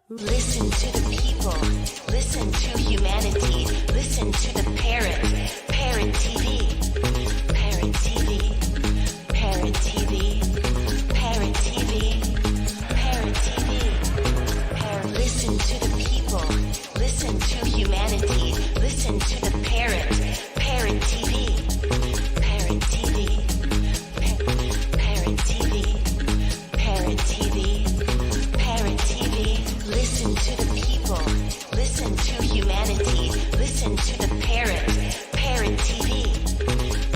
Listen to the people. Listen to humanity. Listen to the parrot. Parrot TV. Parrot TV. Parrot TV. Parrot TV. Parrot TV. Parrot. Listen to the people. Listen to humanity. Listen to the parrot. Parrot TV. Parrot TV. Parrot TV. Parrot TV. Parrot TV. Listen to the people. Listen to humanity. Listen to the parrot. Parrot TV.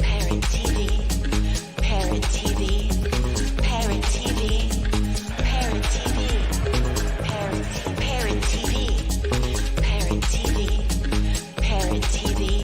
Parrot TV. Parrot TV. Parrot TV. Parrot TV. Parrot TV. Parrot TV. Parrot TV.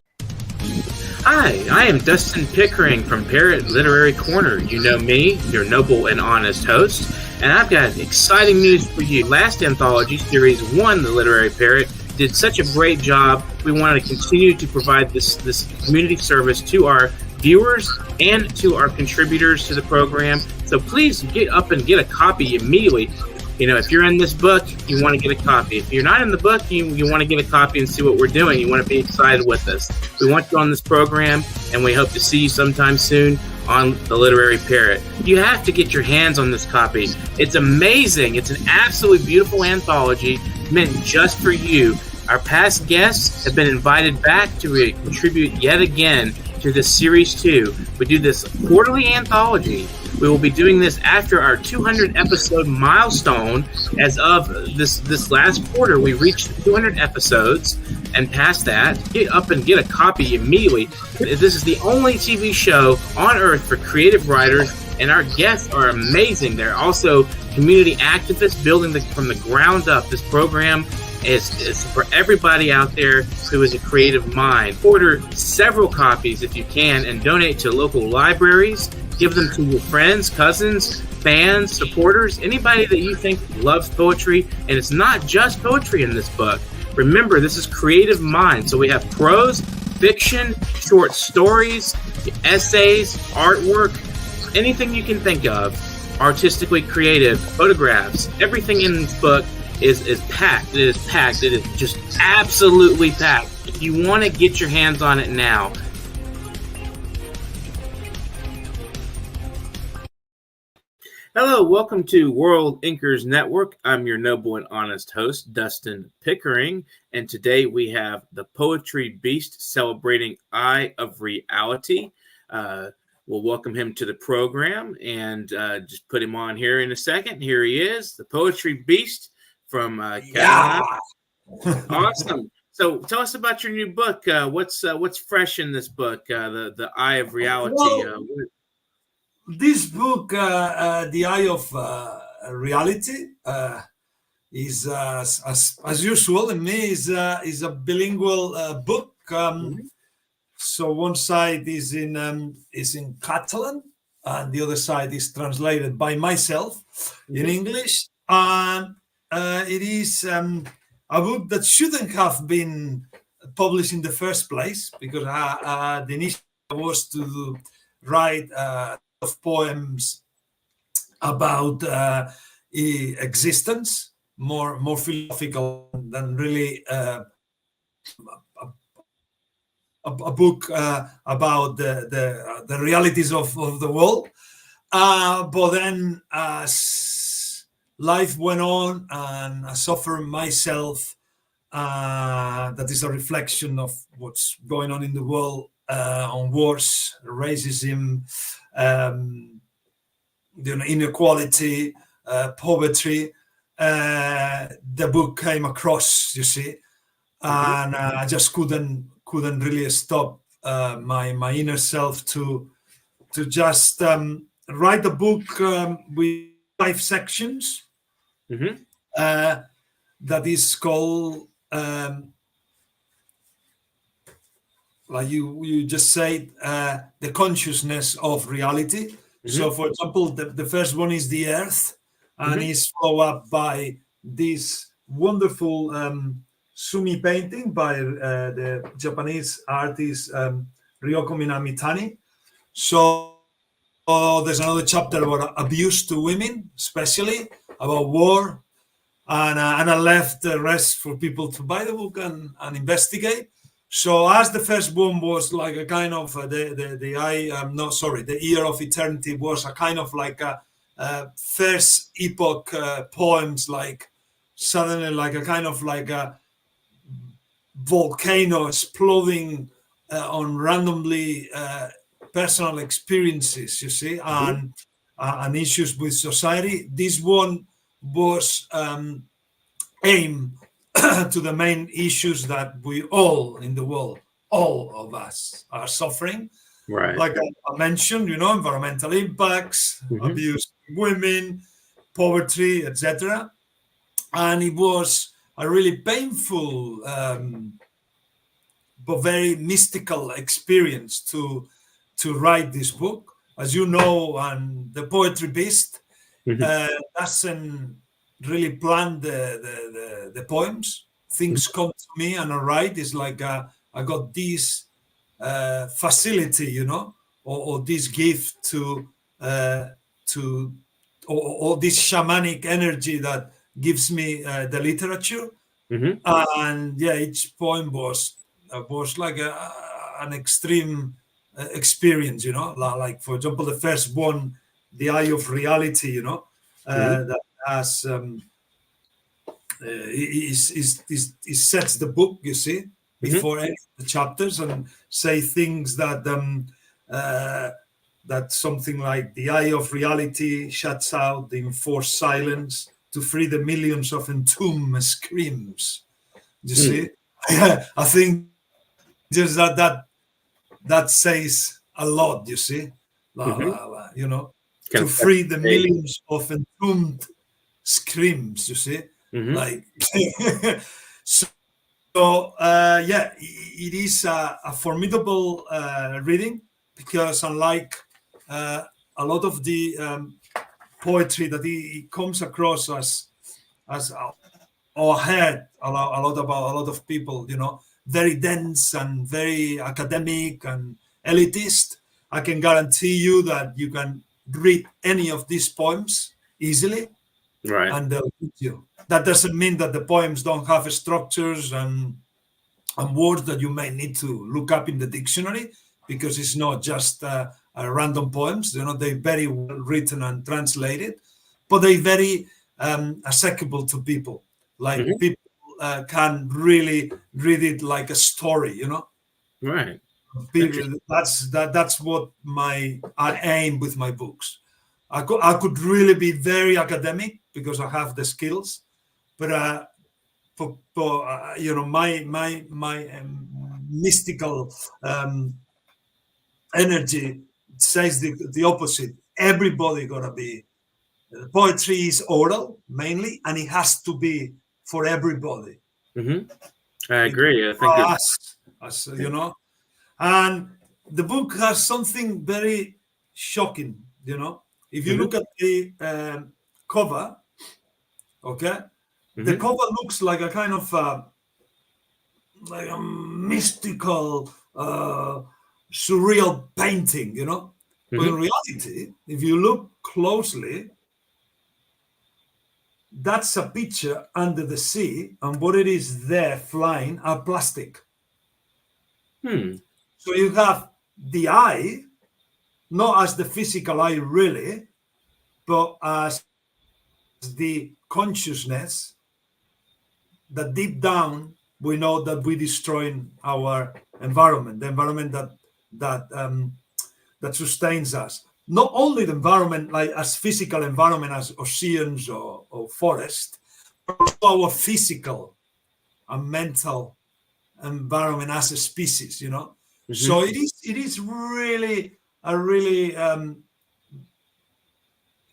Hi, I am Dustin Pickering from Parrot Literary Corner. You know me, your noble and honest host, and I've got exciting news for you. Last anthology, Series 1, The Literary Parrot, did such a great job. We want to continue to provide this community service to our viewers and to our contributors to the program. So please get up and get a copy immediately. You know, if you're in this book, you want to get a copy. If you're not in the book, you want to get a copy and see what we're doing. You want to be excited with us. We want you on this program, and we hope to see you sometime soon on The Literary Parrot. You have to get your hands on this copy. It's amazing. It's an absolutely beautiful anthology meant just for you. Our past guests have been invited back to contribute yet again to this Series 2. We do this quarterly anthology. We will be doing this after our 200 episode milestone. As of this last quarter, we reached 200 episodes, and past that, get up and get a copy immediately. This is the only TV show on earth for creative writers, and our guests are amazing. They're also community activists building from the ground up. This program is for everybody out there who is a creative mind. Order several copies if you can and donate to local libraries. Give them to your friends, cousins, fans, supporters, anybody that you think loves poetry. And it's not just poetry in this book. Remember, this is creative mind. So we have prose, fiction, short stories, essays, artwork, anything you can think of, artistically creative, photographs. Everything in this book is packed. It is packed. It is just absolutely packed. If you want to get your hands on it now, hello, welcome to World Inkers Network. I'm your noble and honest host, Dustin Pickering, and today we have the Poetry Beast celebrating Eye of Reality. We'll welcome him to the program and just put him on here in a second. Here he is, the Poetry Beast from Canada. Awesome. So tell us about your new book. What's fresh in this book, the Eye of Reality? Well, this book, The Eye of Reality, is as usual in me is a bilingual book. So one side is in Catalan, and the other side is translated by myself in English. And it is a book that shouldn't have been published in the first place, because the initiative was to write of poems about existence, more philosophical than really a book about the realities of the world. But then as life went on and I suffered myself, that is a reflection of what's going on in the world, on wars, racism, inequality, poverty. The book came across, you see, and I just couldn't really stop my inner self to just write a book with 5 sections that is called, like you just said, the consciousness of reality. So, for example, the first one is the Earth, and is followed up by this wonderful Sumi painting by the Japanese artist Ryoko Minamitani. So there's another chapter about abuse to women, especially about war, and I left the rest for people to buy the book and investigate. So as the first one was like a kind of the Year of Eternity was a kind of like a first epoch poems, like suddenly like a kind of like a volcano exploding on randomly personal experiences, you see, and issues with society. This one was aimed to the main issues that we all in the world, all of us, are suffering. Right. Like I mentioned, environmental impacts, abuse of women, poverty, etc. And it was a really painful but very mystical experience to write this book. As you know, and the Poetry Beast doesn't really plan the poems. Things come to me and I write. It's like I got this facility, or this gift to or this shamanic energy that gives me the literature. And yeah, each poem was like an extreme experience, like for example, the first one, The Eye of Reality, that has it sets the book, you see, before any of the chapters, and say things that that something like the eye of reality shuts out the enforced silence to free the millions of entombed screams. You see, I think just that says a lot. You see, to free the millions of entombed screams. You see, like so. Yeah, it is a formidable reading, because unlike a lot of the poetry that he comes across as or heard a lot about a lot of people, very dense and very academic and elitist, I can guarantee you that you can read any of these poems easily, right? And they'll hit you. That doesn't mean that the poems don't have structures and words that you may need to look up in the dictionary, because it's not just random poems. They're very well written and translated, but they're very accessible to people. Like people can really read it like a story, Right. That's what I aim with my books. I could really be very academic because I have the skills, but my mystical energy says the opposite. Everybody gotta be. Poetry is oral mainly, and it has to be for everybody. I agree. I think and the book has something very shocking. If you look at the cover, okay, the cover looks like a kind of like a mystical, surreal painting, But in reality, if you look closely, that's a picture under the sea, and what it is there flying are plastic. So you have the eye, not as the physical eye really, but as the consciousness that deep down we know that we're destroying our environment, the environment that sustains us. Not only the environment, like as physical environment, as oceans or forest, but also our physical and mental environment as a species, So it is really a really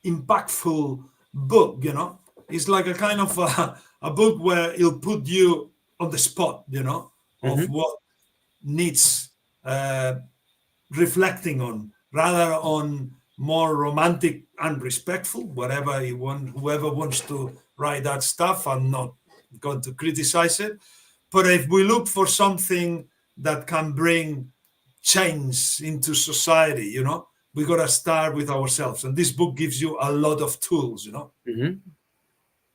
impactful book, It's like a kind of a book where it'll put you on the spot, of what needs reflecting on, rather on more romantic and respectful, whoever wants to write that stuff. I'm not going to criticize it. But if we look for something that can bring change into society, we got to start with ourselves. And this book gives you a lot of tools,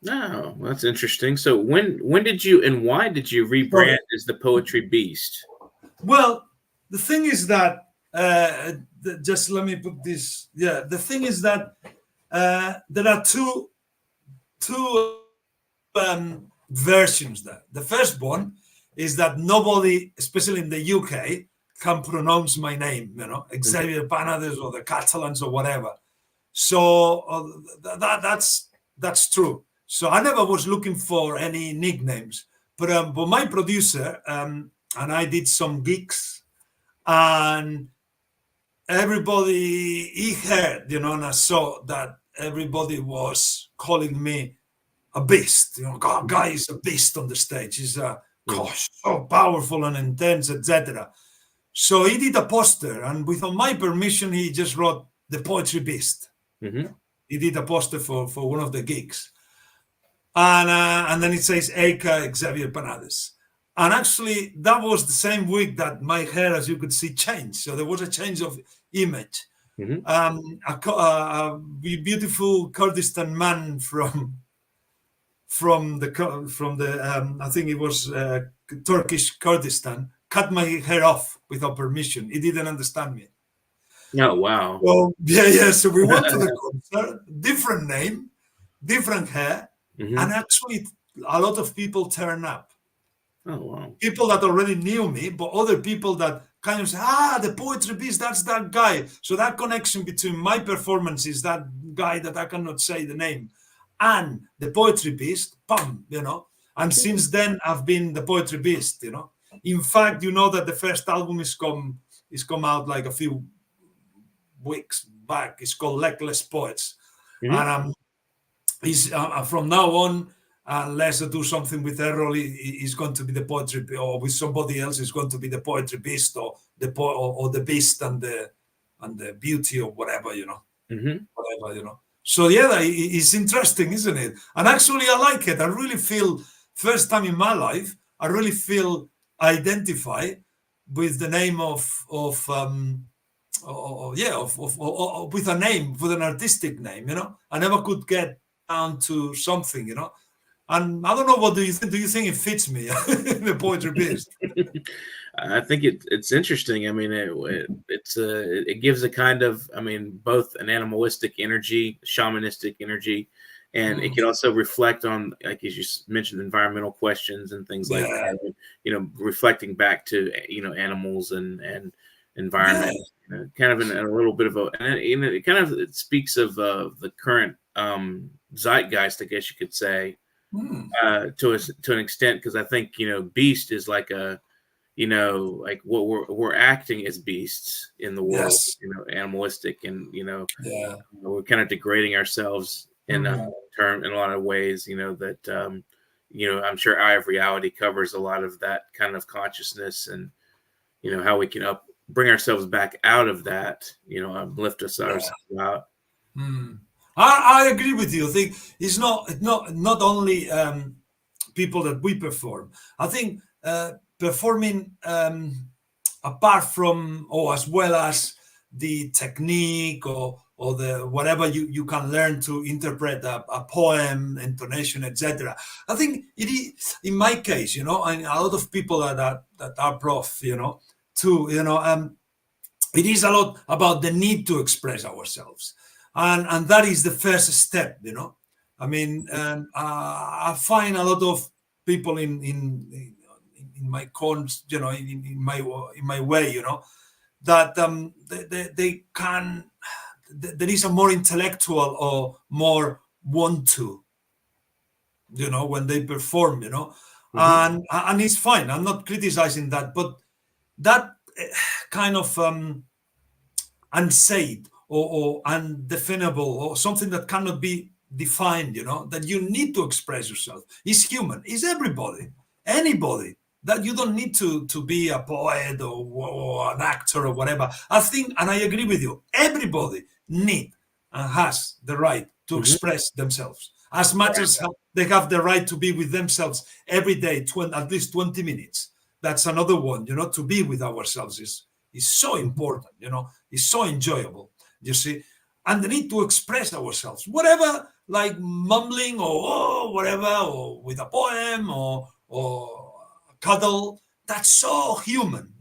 Oh, that's interesting. So when did you and why did you rebrand Sorry. as the Poetry Beast? Well, the thing is that just let me put this. Yeah, the thing is that there are two versions there. The first one is that nobody, especially in the UK, can pronounce my name. Xavier Panades or the Catalans or whatever. So that's true. So I never was looking for any nicknames, but my producer and I did some gigs, and everybody he heard, and I saw that everybody was calling me a beast. God, guy is a beast on the stage. He's gosh, so powerful and intense, etc. So he did a poster, and without my permission, he just wrote the Poetry Beast. Mm-hmm. He did a poster for one of the gigs, and then it says Aka Xavier Panades. And actually, that was the same week that my hair, as you could see, changed. So there was a change of image. Mm-hmm. A beautiful Kurdistan man from the I think it was Turkish Kurdistan cut my hair off without permission. He didn't understand me. Oh wow. Well, yeah. So we went to the concert, different name, different hair, Mm-hmm. and actually a lot of people turn up. Oh wow. People that already knew me, but other people that kind of say, the Poetry Beast, that's that guy. So that connection between my performances, that guy that I cannot say the name, and the Poetry Beast, bam, And since then, I've been the Poetry Beast, In fact, that the first album is come out like a few weeks back. It's called Legless Poets. Mm-hmm. And he's from now on, unless I do something with Errol, he's going to be the Poetry, or with somebody else, he's going to be the Poetry Beast, or the Beast and the Beauty, or whatever, Mm-hmm. whatever. So yeah, it's interesting, isn't it? And actually, I like it. I really feel, first time in my life, I really feel identify with the name with a name, with an artistic name. I never could get down to something, And I don't know, what do you think? Do you think it fits me, the Poetry Beast? I think it's interesting. I mean, it gives a kind of, both an animalistic energy, shamanistic energy, and it can also reflect on, like as you mentioned, environmental questions and things like that. Reflecting back to animals and environment, kind of in a little bit of it speaks of the current zeitgeist, I guess you could say, to an extent, because I think beast is like a like what we're acting as beasts in the world, animalistic, and we're kind of degrading ourselves in a lot of ways, that I'm sure Eye of Reality covers a lot of that kind of consciousness, and how we can bring ourselves back out of that, lift ourselves out. I agree with you. I think it's not only people that we perform. I think performing apart from, or as well as the technique or the whatever you can learn to interpret a poem, intonation, etc. I think it is, in my case, and a lot of people that are prof, too, it is a lot about the need to express ourselves. And that is the first step, I find a lot of people in my cons, in my way, that they can, there is a more intellectual or more want to, when they perform, and it's fine. I'm not criticizing that, but that kind of unsaid or undefinable, or something that cannot be defined, that you need to express yourself. It's human. It's everybody, anybody. That you don't need to be a poet or an actor or whatever. I think, and I agree with you, everybody need and has the right to express themselves as much as they have the right to be with themselves every day, at least 20 minutes. That's another one, to be with ourselves is so important, it's so enjoyable, you see, and the need to express ourselves, whatever like mumbling or whatever, or with a poem or cuddle. That's so human,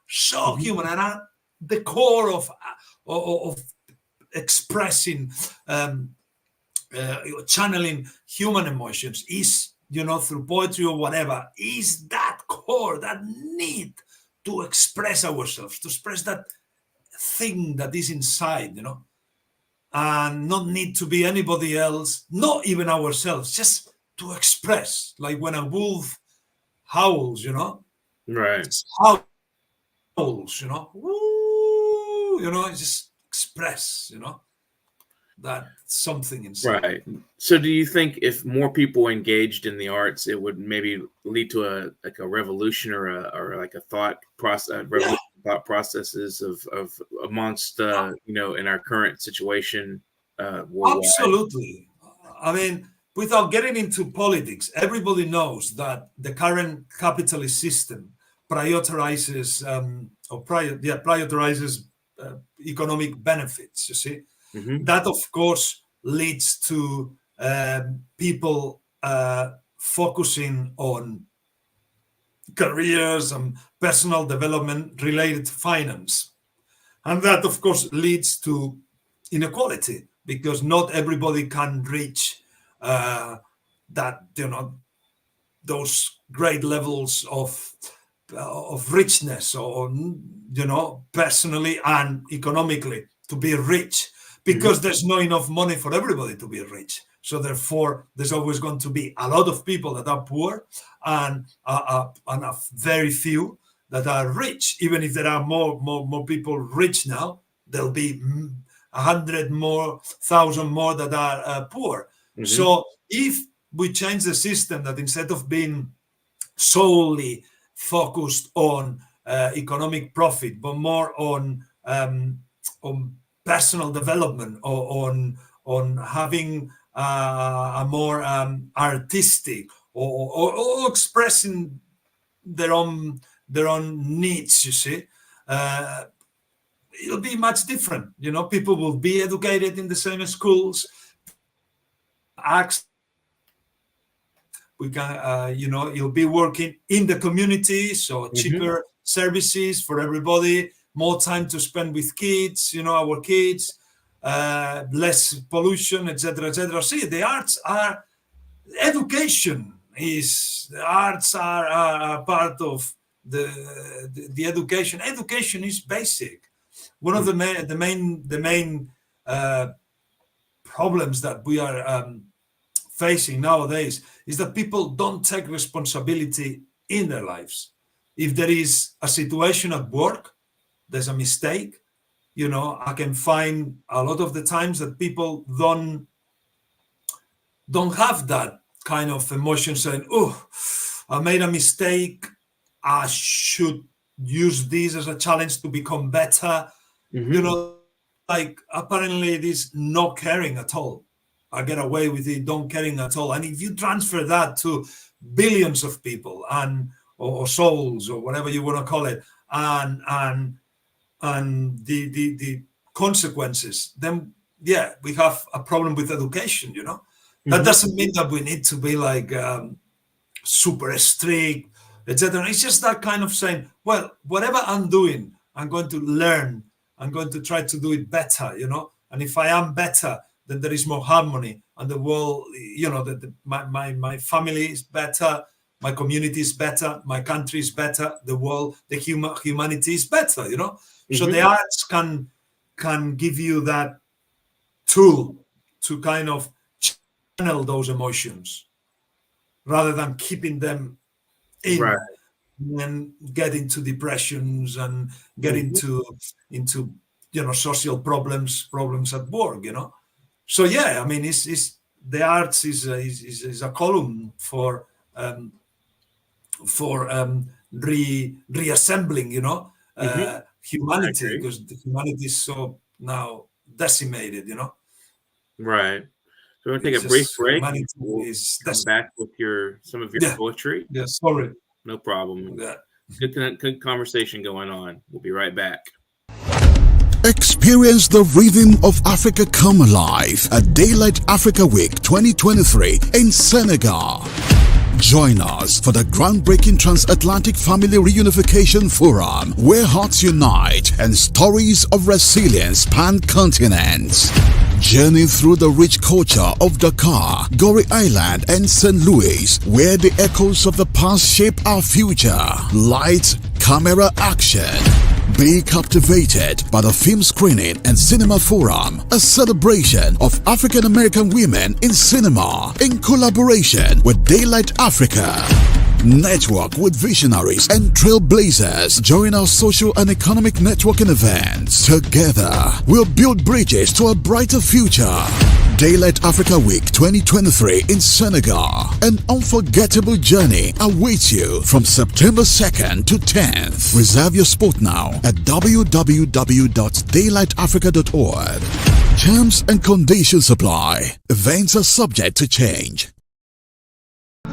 so human, and at the core of expressing, channeling human emotions is, through poetry or whatever, is that core, that need to express ourselves, to express that thing that is inside, and not need to be anybody else, not even ourselves, just to express. Like when a wolf howls, Right. just howls, woo, just express, that something inside. Right. So do you think if more people engaged in the arts, it would maybe lead to a revolution or like a thought process, thought processes of amongst in our current situation worldwide? Absolutely. I mean, without getting into politics, everybody knows that the current capitalist system prioritizes prioritizes economic benefits. You see, that of course leads to people focusing on careers and personal development related to finance, and that of course leads to inequality, because not everybody can reach that, those great levels of richness, or personally and economically, to be rich, because there's not enough money for everybody to be rich. So therefore, there's always going to be a lot of people that are poor, and a very few that are rich. Even if there are more people rich now, there'll be 100,000 more that are poor. So if we change the system, that instead of being solely focused on economic profit, but more on personal development, or on having a more artistic, or expressing their own needs, you see, it'll be much different. People will be educated in the same schools. We can, you'll be working in the community, so cheaper services for everybody, more time to spend with kids, our kids, less pollution, etc., etc. See, the arts are education. The arts are part of the education. Education is basic. One of the main problems that we are facing nowadays is that people don't take responsibility in their lives. If there is a situation at work, there's a mistake, I can find a lot of the times that people don't have that kind of emotion, saying, oh, I made a mistake, I should use this as a challenge to become better. Like apparently it is not caring at all. I get away with it, don't caring at all. And if you transfer that to billions of people or souls, or whatever you want to call it, and the consequences, then yeah, we have a problem with education. That doesn't mean that we need to be like super strict, etc. It's just that kind of saying, well, whatever I'm doing, I'm going to learn. I'm going to try to do it better, And if I am better, then there is more harmony, and the world, my family is better, my community is better, my country is better, the world, the humanity is better, So the arts can give you that tool to kind of channel those emotions, rather than keeping them in. Right. And get into depressions and get into social problems at work, So yeah, I mean, it's the arts is a column for reassembling, humanity, because the humanity is so now decimated, Right. So we're going to take a brief break. We'll come back with some of your poetry. Yeah, sorry. No problem. Yeah. Good conversation going on. We'll be right back. Experience the rhythm of Africa come alive at Daylight Africa Week 2023 in Senegal. Join us for the groundbreaking Transatlantic Family Reunification Forum, where hearts unite and stories of resilience span continents. Journey through the rich culture of Dakar, Gorée Island, and St. Louis, where the echoes of the past shape our future. Lights, camera, action. Be captivated by the film screening and cinema forum, a celebration of African American women in cinema in collaboration with Daylight Africa. Network with visionaries and trailblazers during our social and economic networking events. Together, we'll build bridges to a brighter future. Daylight Africa Week 2023 in Senegal. An unforgettable journey awaits you from September 2nd to 10th. Reserve your spot now at www.daylightafrica.org. Terms and conditions apply. Events are subject to change.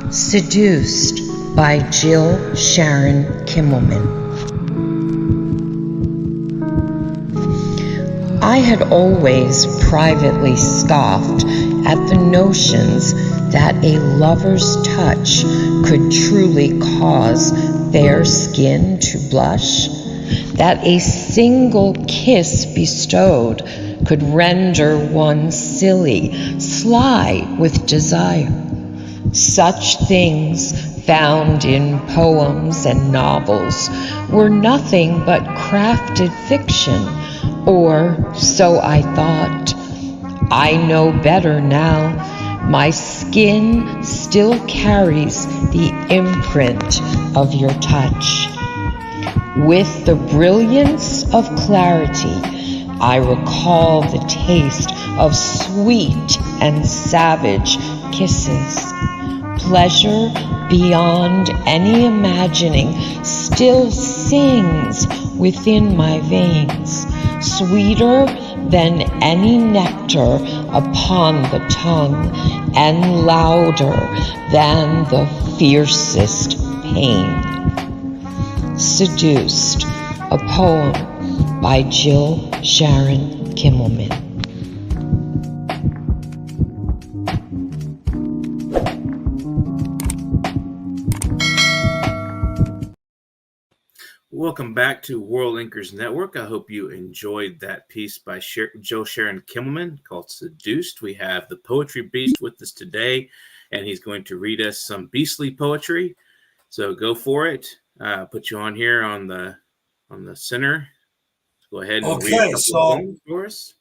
Seduced by Jill Sharon Kimmelman. I had always privately scoffed at the notions that a lover's touch could truly cause fair skin to blush, that a single kiss bestowed could render one silly, sly with desire. Such things found in poems and novels were nothing but crafted fiction, or so I thought. I know better now. My skin still carries the imprint of your touch. With the brilliance of clarity, I recall the taste of sweet and savage kisses. Pleasure beyond any imagining still sings within my veins, sweeter than any nectar upon the tongue, and louder than the fiercest pain. Seduced, a poem by Jill Sharon Kimmelman. Welcome back to World Inkers Network. I hope you enjoyed that piece by Jill Sharon Kimmelman called Seduced. We have the Poetry Beast with us today, and he's going to read us some beastly poetry. So go for it. Put you on here on the center. Go ahead and read a couple of poems for us.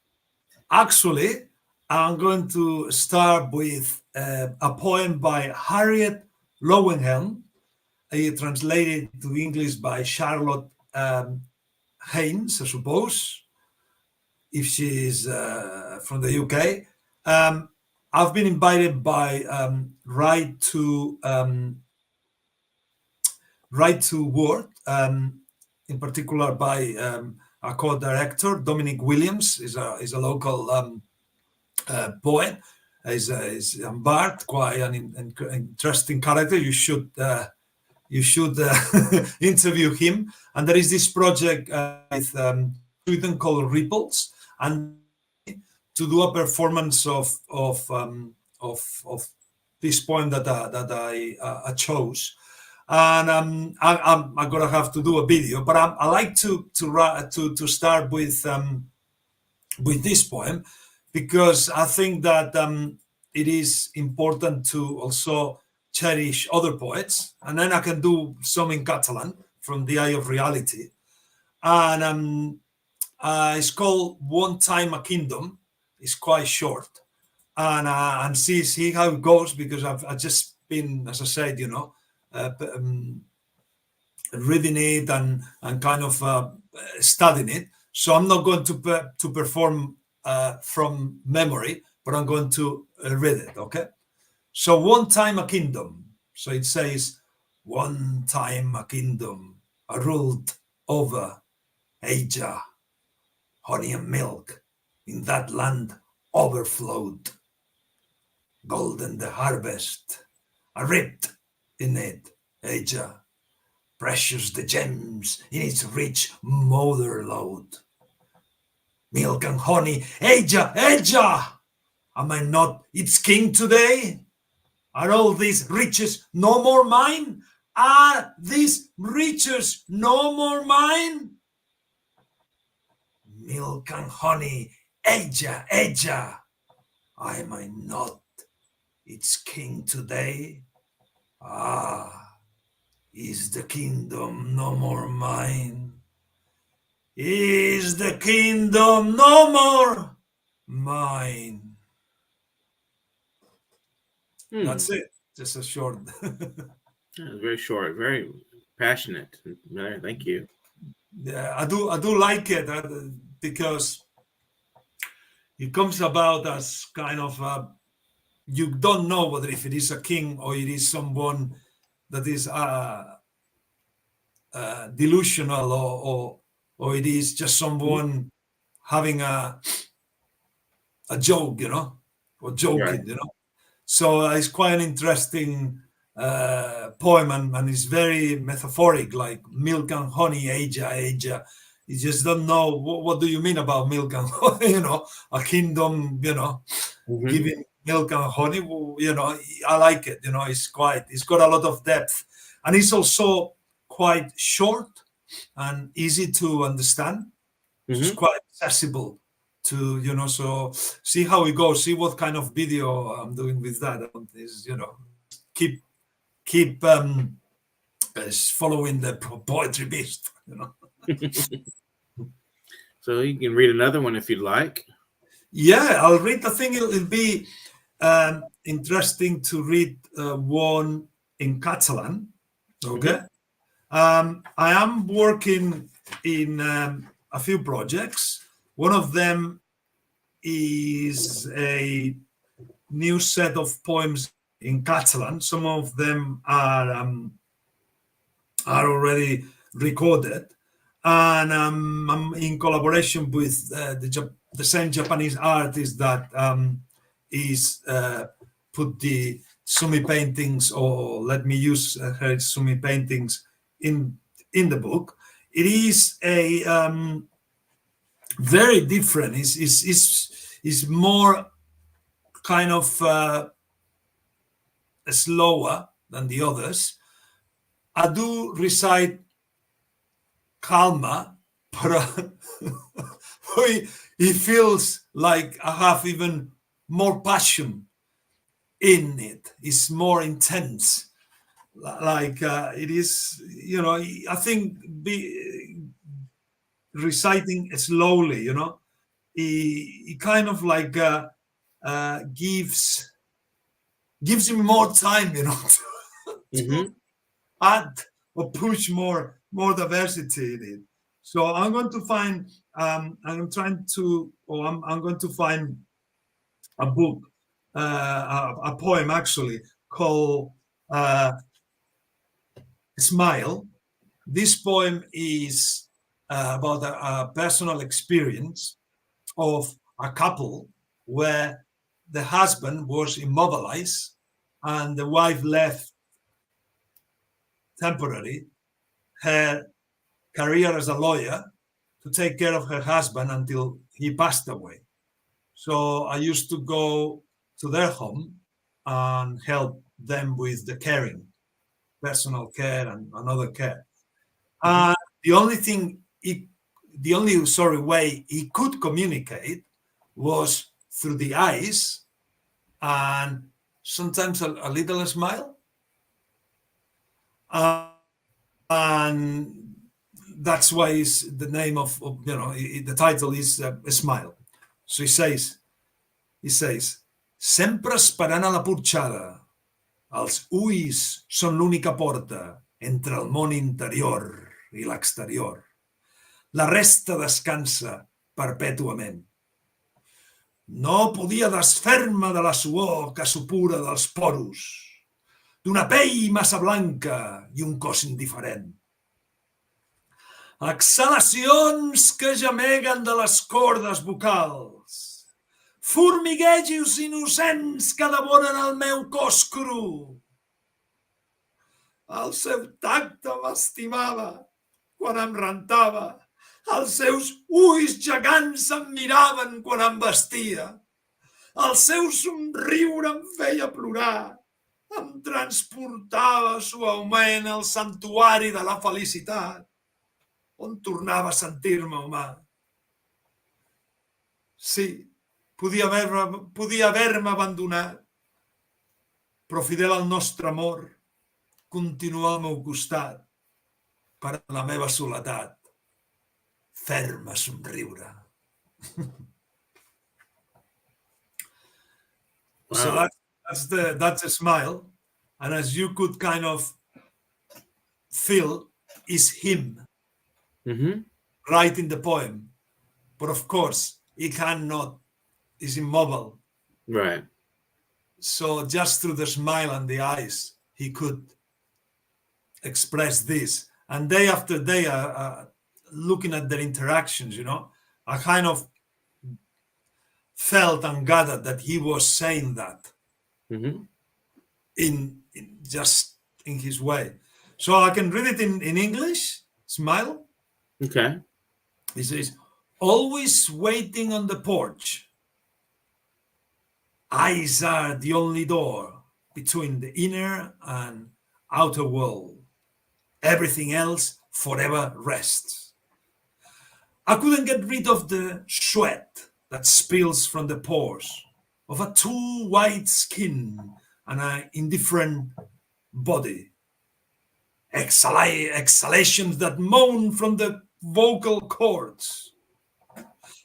Actually, I'm going to start with a poem by Harriet Lowenhelm, translated to English by Charlotte Haynes, I suppose, if she is from the UK. I've been invited by Right to Word, in particular by our co-director Dominic Williams, is a local poet. Is Bart, quite an interesting character. You should interview him. And there is this project with Sweden called Ripples, and to do a performance of this poem that I chose. And I'm gonna have to do a video, but I like to start with this poem, because I think that it is important to also cherish other poets, and then I can do some in Catalan from the Eye of Reality. And it's called One Time a Kingdom. It's quite short, and see how it goes, because I've just been, as I said, reading it and kind of studying it. So I'm not going to perform from memory, but I'm going to read it. Okay. So one time a kingdom. So it says, one time a kingdom, I ruled over Asia. Honey and milk in that land overflowed. Golden the harvest, I reaped in it, Asia. Precious the gems in its rich mother lode. milk and honey. Eja, Eja! Am I not its king today? Are all these riches no more mine? Are these riches no more mine? Milk and honey, Eja, Eja! Am I not its king today? Is the kingdom no more mine? Is the kingdom no more mine? That's it. Just a short. Very short, very passionate. Thank you. Yeah, I do like it because it comes about as kind of you don't know whether if it is a king or it is someone that is delusional or it is just someone having a joke, or joking, Right. So it's quite an interesting poem, and it's very metaphoric, like milk and honey, Eja, Eja. You just don't know what do you mean about milk and honey, a kingdom, giving milk and honey. I like it. It's got a lot of depth, and it's also quite short and easy to understand. It's quite accessible to, so see how it goes, see what kind of video I'm doing with that. Is, keep following the poetry beast, So you can read another one if you'd like. Yeah, I'll read. I think it'll be interesting to read one in Catalan. Okay. I am working in a few projects. One of them is a new set of poems in Catalan. Some of them are already recorded, and I'm in collaboration with the same Japanese artist that is put the Sumi paintings, or let me use her Sumi paintings in the book. It is a very different. It's more kind of slower than the others. I do recite calma, but it feels like I have even more passion in it. It's more intense. Like it is, I think reciting slowly, it kind of like gives me more time, to add or push more diversity in it. So I'm going to find I'm going to find a book, a poem actually called Smile. This poem is about a personal experience of a couple where the husband was immobilized and the wife left temporarily her career as a lawyer to take care of her husband until he passed away. So I used to go to their home and help them with the caring, personal care and other care. The only way he could communicate was through the eyes and sometimes a little smile. And that's why the name of the title is a Smile. So he says, sempre esperant a la porxada. Els ulls són l'única porta entre el món interior i l'exterior. La resta descansa perpètuament. No podia desfer-me de la suor que supura dels poros, d'una pell massa blanca i un cos indiferent. Exhalacions que gemeguen de les cordes vocals, formiguejos innocents que devoren el meu cos cru. El seu tacte m'estimava quan em rentava Els seus ulls gegants em miraven quan em vestia. El seu somriure em feia plorar. Em transportava suaument al santuari de la felicitat, on tornava a sentir-me humà. Sí, podia haver-me abandonat, però fidel al nostre amor, continua al meu costat, per la meva soledat, fer-me somriure. Wow. So that's a smile, and as you could kind of feel, is him writing the poem, but of course he cannot, is immobile. Right. So just through the smile and the eyes, he could express this. And day after day, looking at their interactions, I kind of felt and gathered that he was saying that in just in his way. So I can read it in English. Smile. Okay. He says, always waiting on the porch. Eyes are the only door between the inner and outer world. Everything else forever rests. I couldn't get rid of the sweat that spills from the pores of a too white skin and an indifferent body. Exhalations that moan from the vocal cords.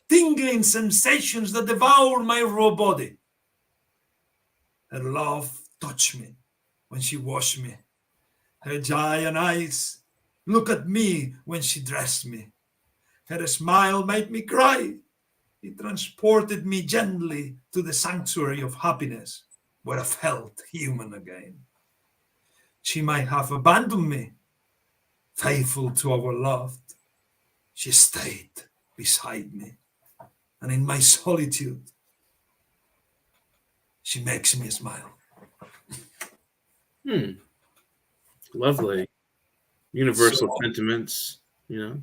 Tingling sensations that devour my raw body. Her love touched me when she washed me. Her giant eyes look at me when she dressed me. Her smile made me cry. It transported me gently to the sanctuary of happiness, where I felt human again. She might have abandoned me, faithful to our love. She stayed beside me, and in my solitude, she makes me smile. Lovely. Universal So- sentiments, Yeah.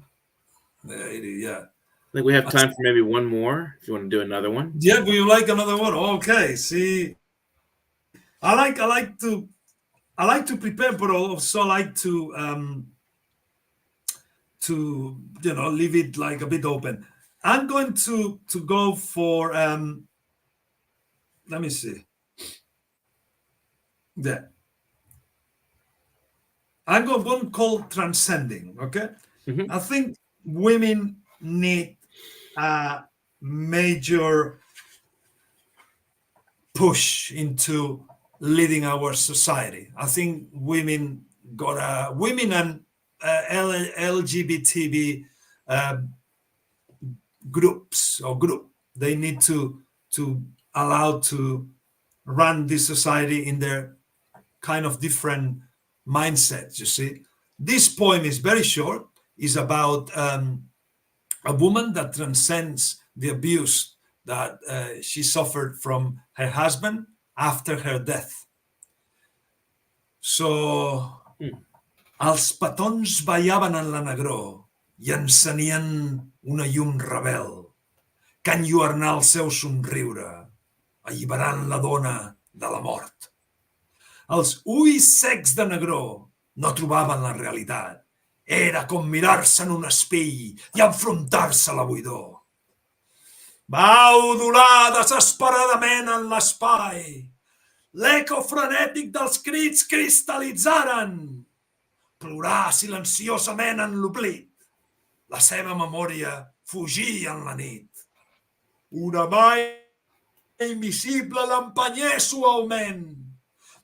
I think we have time for maybe one more, if you want to do another one. Yeah, would you like another one? Okay. See, I like to prepare, but also like to leave it like a bit open. I'm going to go for let me see. Yeah. I'm going one called transcending. Okay. I think women need a major push into leading our society. I think women and LGBT groups they need to allow to run this society in their kind of different mindsets. You see, this poem is very short. Is about a woman that transcends the abuse that she suffered from her husband after her death. So, els petons ballaven en la negror i encenien una llum rebel que enlluernà el seu somriure, alliberant la dona de la mort. Els ulls secs de negró no trobaven la realitat. Era com mirar-se en un espill i enfrontar-se a la buidor. Va udolar desesperadament en l'espai. L'eco frenètic dels crits cristal·litzaren. Plorar silenciosament en l'oblit. La seva memòria fugia en la nit. Una mà invisible l'empenyé suaument.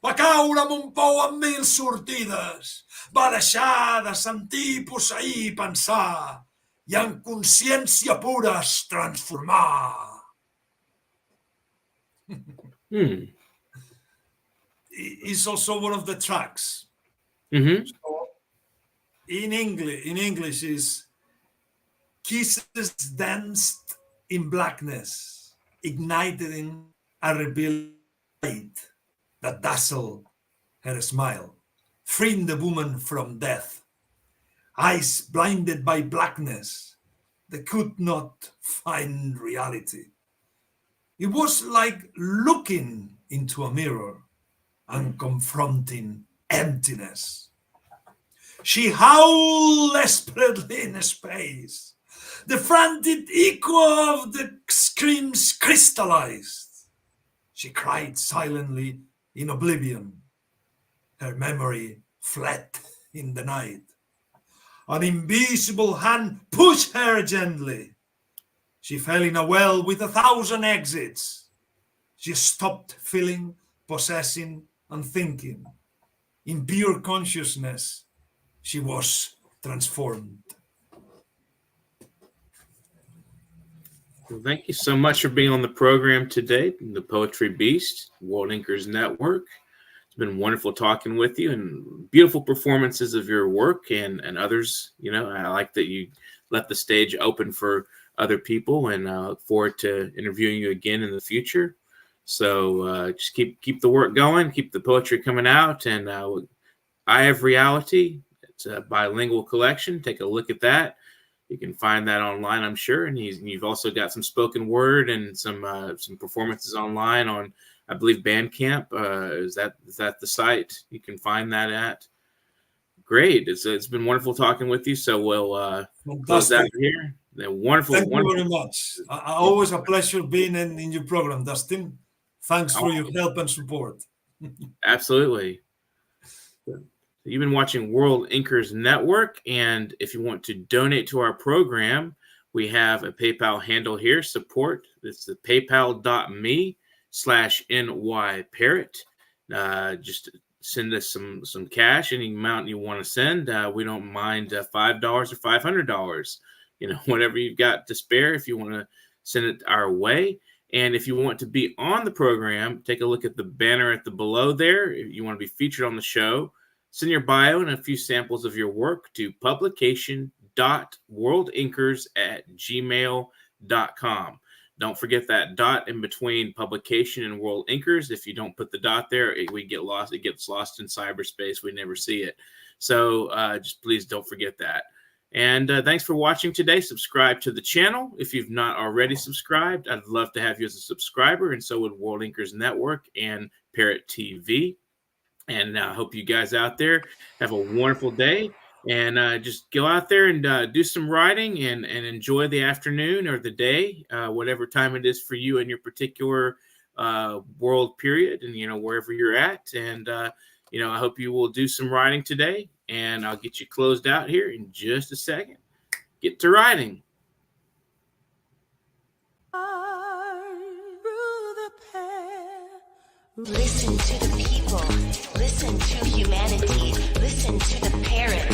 Va caure amb un pou amb 1000 sortides. Va deixar de sentir, posseir i pensar, i en consciència pura es transformar. It's also one of the tracks. So in English is kisses danced in blackness, igniting a rebellion light that dazzled her smile, freeing the woman from death. Eyes blinded by blackness, They could not find reality. It was like looking into a mirror and confronting emptiness. She howled desperately in space. The frantic echo of the screams crystallized. She cried silently in oblivion. Her memory fled in the night. An invisible hand pushed her gently. She fell in a well with 1,000 exits. She stopped feeling, possessing, and thinking. In pure consciousness, she was transformed. Well, thank you so much for being on the program today, the Poetry Beast, World Inkers Network. It's been wonderful talking with you, and beautiful performances of your work and others. You know, I like that you left the stage open for other people, and I look forward to interviewing you again in the future. So just keep the work going, keep the poetry coming out, and Eye of Reality. It's a bilingual collection. Take a look at that. You can find that online, I'm sure. And you've also got some spoken word and some performances online on, I believe, Bandcamp. Is that the site you can find that at? Great. It's been wonderful talking with you. So we'll close out here. Wonderful. Thank you very much. Always a pleasure being in your program, Dustin. Thanks for your help and support. Absolutely. You've been watching World Inkers Network, and if you want to donate to our program, we have a PayPal handle here, support. It's the paypal.me/nyparrot. Just send us some cash, any amount you want to send. We don't mind $5 or $500. You know, whatever you've got to spare, if you want to send it our way. And if you want to be on the program, take a look at the banner at the below there. If you want to be featured on the show, send your bio and a few samples of your work to publication.worldinkers@gmail.com. Don't forget that dot in between publication and World Inkers. If you don't put the dot there, it gets lost in cyberspace. We never see it. So just please don't forget that. And thanks for watching today. Subscribe to the channel if you've not already subscribed. I'd love to have you as a subscriber, and so would World Inkers Network and Parrot TV. And I hope you guys out there have a wonderful day, and just go out there and do some writing and enjoy the afternoon or the day, whatever time it is for you in your particular world period, and, you know, wherever you're at. And, you know, I hope you will do some writing today, and I'll get you closed out here in just a second. Get to writing. Listen to the people. Listen to humanity. Listen to the parrot.